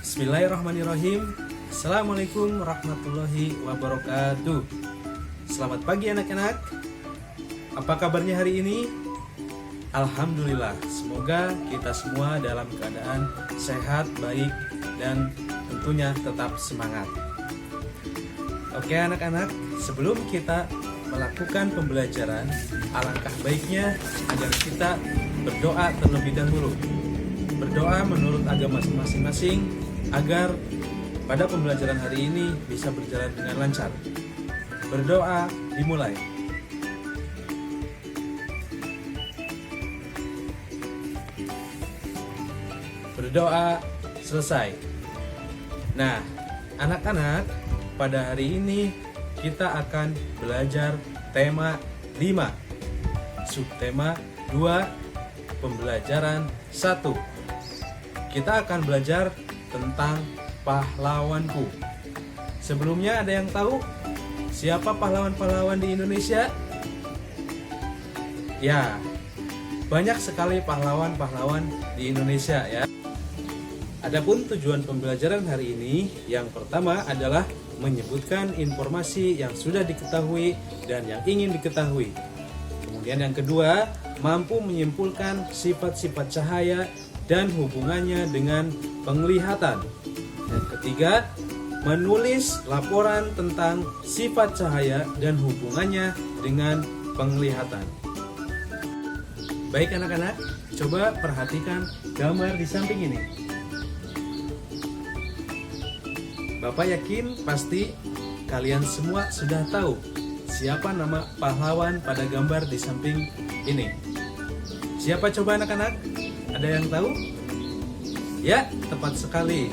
Bismillahirrahmanirrahim. Assalamualaikum warahmatullahi wabarakatuh. Selamat pagi anak-anak. Apa kabarnya hari ini? Alhamdulillah. Semoga kita semua dalam keadaan sehat, baik, dan tentunya tetap semangat. Oke anak-anak, sebelum kita melakukan pembelajaran, alangkah baiknya agar kita berdoa terlebih dahulu. Berdoa menurut agama masing-masing agar pada pembelajaran hari ini bisa berjalan dengan lancar. Berdoa dimulai. Berdoa selesai. Nah, anak-anak, pada hari ini kita akan belajar tema 5, subtema 2, pembelajaran 1. Kita akan belajar tentang pahlawanku. Sebelumnya ada yang tahu siapa pahlawan-pahlawan di Indonesia? Ya, banyak sekali pahlawan-pahlawan di Indonesia ya. Adapun tujuan pembelajaran hari ini, yang pertama adalah menyebutkan informasi yang sudah diketahui dan yang ingin diketahui. Kemudian yang kedua, mampu menyimpulkan sifat-sifat cahaya dan hubungannya dengan penglihatan. Dan ketiga, menulis laporan tentang sifat cahaya dan hubungannya dengan penglihatan. Baik anak-anak, coba perhatikan gambar di samping ini. Bapak yakin pasti kalian semua sudah tahu siapa nama pahlawan pada gambar di samping ini. Siapa coba anak-anak? Ada yang tahu? Ya, tepat sekali.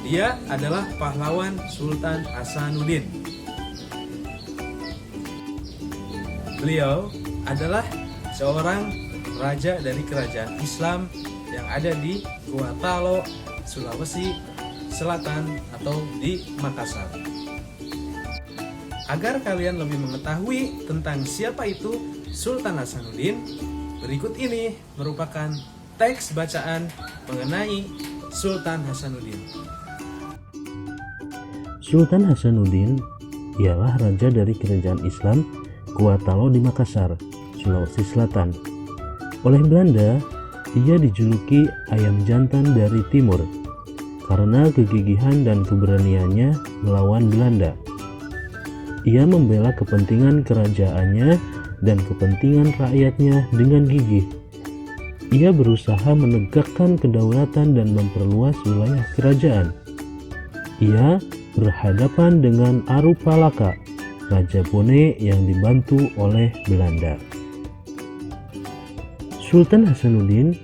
Dia adalah pahlawan Sultan Hasanuddin. Beliau adalah seorang raja dari kerajaan Islam yang ada di Gorontalo, Sulawesi Selatan atau di Makassar. Agar kalian lebih mengetahui tentang siapa itu Sultan Hasanuddin, berikut ini merupakan teks bacaan mengenai Sultan Hasanuddin. Sultan Hasanuddin ialah raja dari kerajaan Islam Gorontalo di Makassar, Sulawesi Selatan. Oleh Belanda, ia dijuluki ayam jantan dari timur karena kegigihan dan keberaniannya melawan Belanda. Ia membela kepentingan kerajaannya dan kepentingan rakyatnya dengan gigih. Ia berusaha menegakkan kedaulatan dan memperluas wilayah kerajaan. Ia berhadapan dengan Arupalaka, Raja Bone yang dibantu oleh Belanda. Sultan Hasanuddin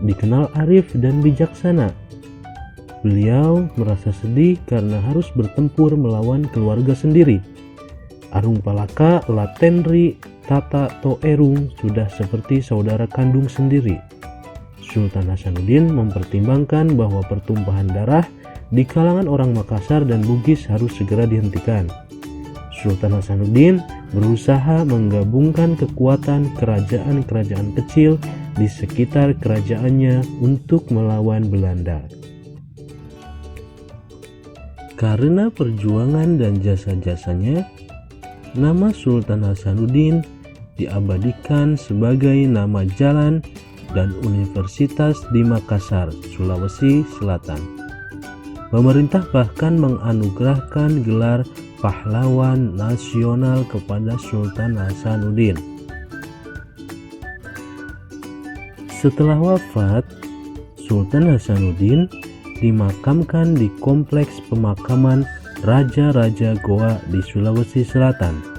dikenal arif dan bijaksana. Beliau merasa sedih karena harus bertempur melawan keluarga sendiri. Arupalaka Latenri Tata Toerung sudah seperti saudara kandung sendiri. Sultan Hasanuddin mempertimbangkan bahwa pertumpahan darah di kalangan orang Makassar dan Bugis harus segera dihentikan. Sultan Hasanuddin berusaha menggabungkan kekuatan kerajaan-kerajaan kecil di sekitar kerajaannya untuk melawan Belanda. Karena perjuangan dan jasa-jasanya, nama Sultan Hasanuddin diabadikan sebagai nama jalan dan universitas di Makassar, Sulawesi Selatan. Pemerintah bahkan menganugerahkan gelar pahlawan nasional kepada Sultan Hasanuddin. Setelah wafat, Sultan Hasanuddin dimakamkan di kompleks pemakaman Raja-Raja Goa di Sulawesi Selatan.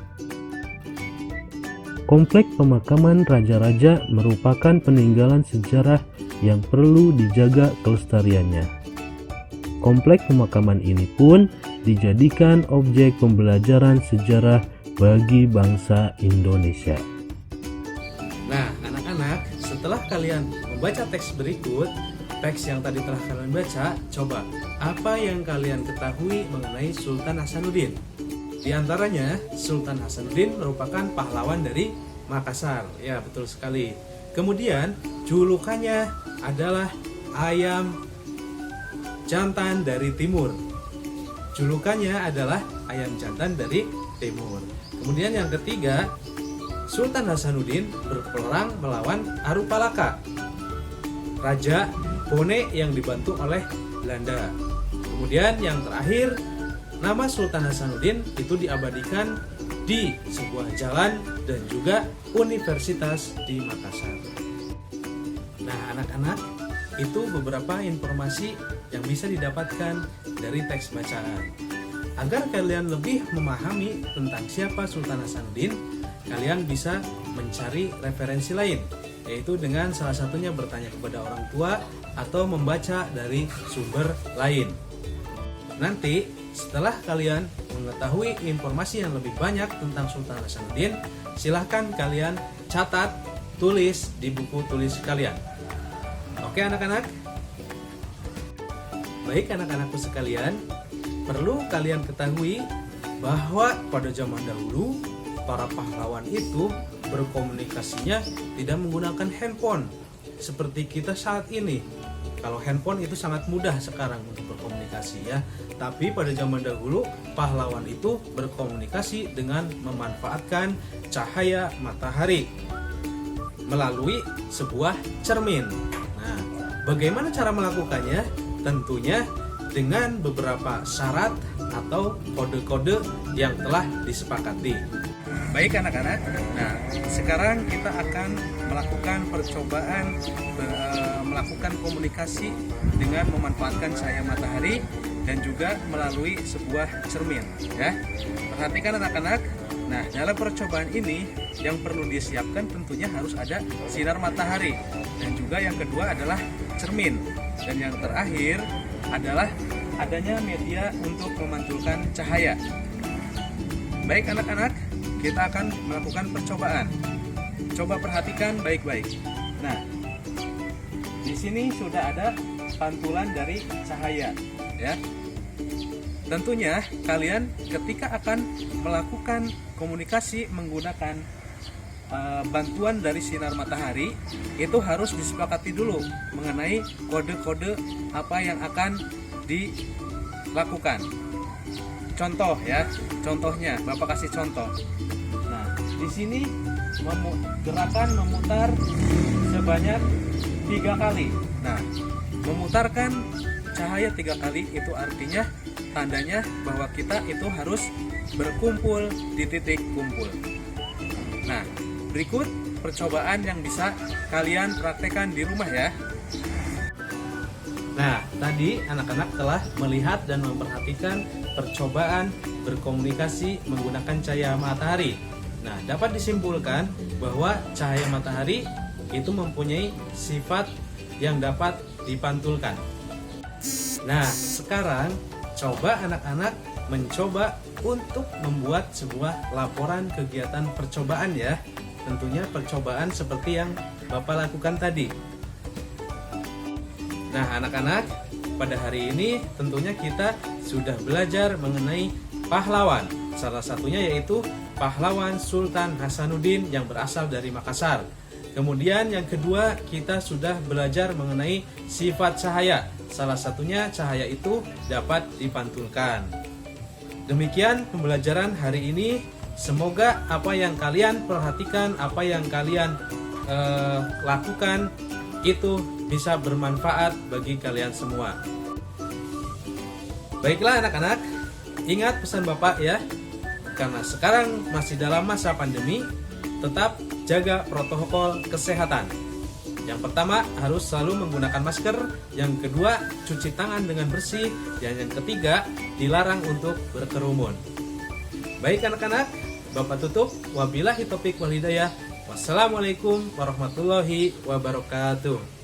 Kompleks pemakaman raja-raja merupakan peninggalan sejarah yang perlu dijaga kelestariannya. Kompleks pemakaman ini pun dijadikan objek pembelajaran sejarah bagi bangsa Indonesia. Nah, anak-anak, setelah kalian membaca teks berikut, teks yang tadi telah kalian baca, coba apa yang kalian ketahui mengenai Sultan Hasanuddin? Di antaranya, Sultan Hasanuddin merupakan pahlawan dari Makassar. Ya, betul sekali. Kemudian, julukannya adalah ayam jantan dari timur. Julukannya adalah ayam jantan dari timur. Kemudian yang ketiga, Sultan Hasanuddin berperang melawan Arupalaka, raja Bone yang dibantu oleh Belanda. Kemudian yang terakhir, nama Sultan Hasanuddin itu diabadikan di sebuah jalan dan juga universitas di Makassar. Nah, anak-anak, itu beberapa informasi yang bisa didapatkan dari teks bacaan. Agar kalian lebih memahami tentang siapa Sultan Hasanuddin, kalian bisa mencari referensi lain, yaitu dengan salah satunya bertanya kepada orang tua atau membaca dari sumber lain. Nanti setelah kalian mengetahui informasi yang lebih banyak tentang Sultan Hasanuddin, silahkan kalian catat, tulis di buku tulis kalian. Oke anak-anak? Baik anak-anakku sekalian, perlu kalian ketahui bahwa pada zaman dahulu para pahlawan itu berkomunikasinya tidak menggunakan handphone seperti kita saat ini. Kalau handphone itu sangat mudah sekarang untuk berkomunikasi ya. Tapi pada zaman dahulu pahlawan itu berkomunikasi dengan memanfaatkan cahaya matahari melalui sebuah cermin. Nah, bagaimana cara melakukannya? Tentunya dengan beberapa syarat atau kode-kode yang telah disepakati. Baik anak-anak, nah sekarang kita akan melakukan percobaan melakukan komunikasi dengan memanfaatkan cahaya matahari dan juga melalui sebuah cermin ya. Perhatikan anak-anak. Nah, dalam percobaan ini yang perlu disiapkan tentunya harus ada sinar matahari dan juga yang kedua adalah cermin dan yang terakhir adalah adanya media untuk memantulkan cahaya. Baik anak-anak, kita akan melakukan percobaan. Coba perhatikan baik-baik. Nah, di sini sudah ada pantulan dari cahaya, ya. Tentunya kalian ketika akan melakukan komunikasi menggunakan bantuan dari sinar matahari itu harus disepakati dulu mengenai kode-kode apa yang akan dilakukan. Contoh ya, contohnya Bapak kasih contoh. Nah, di sini gerakan memutar sebanyak 3 kali. Nah, memutarkan cahaya 3 kali itu artinya tandanya bahwa kita itu harus berkumpul di titik kumpul. Nah, berikut percobaan yang bisa kalian praktekkan di rumah ya. Nah, tadi anak-anak telah melihat dan memperhatikan percobaan berkomunikasi menggunakan cahaya matahari. Nah, dapat disimpulkan bahwa cahaya matahari itu mempunyai sifat yang dapat dipantulkan. Nah, sekarang coba anak-anak mencoba untuk membuat sebuah laporan kegiatan percobaan ya. Tentunya percobaan seperti yang Bapak lakukan tadi. Nah anak-anak, pada hari ini tentunya kita sudah belajar mengenai pahlawan. Salah satunya yaitu pahlawan Sultan Hasanuddin yang berasal dari Makassar. Kemudian yang kedua kita sudah belajar mengenai sifat cahaya. Salah satunya cahaya itu dapat dipantulkan. Demikian pembelajaran hari ini. Semoga apa yang kalian perhatikan, apa yang kalian lakukan itu bisa bermanfaat bagi kalian semua. Baiklah anak-anak, ingat pesan Bapak ya. Karena sekarang masih dalam masa pandemi, tetap jaga protokol kesehatan. Yang pertama harus selalu menggunakan masker, yang kedua cuci tangan dengan bersih, dan yang ketiga dilarang untuk berkerumun. Baik anak-anak, Bapak tutup. Wabillahi taufiq wal hidayah. Wassalamualaikum warahmatullahi wabarakatuh.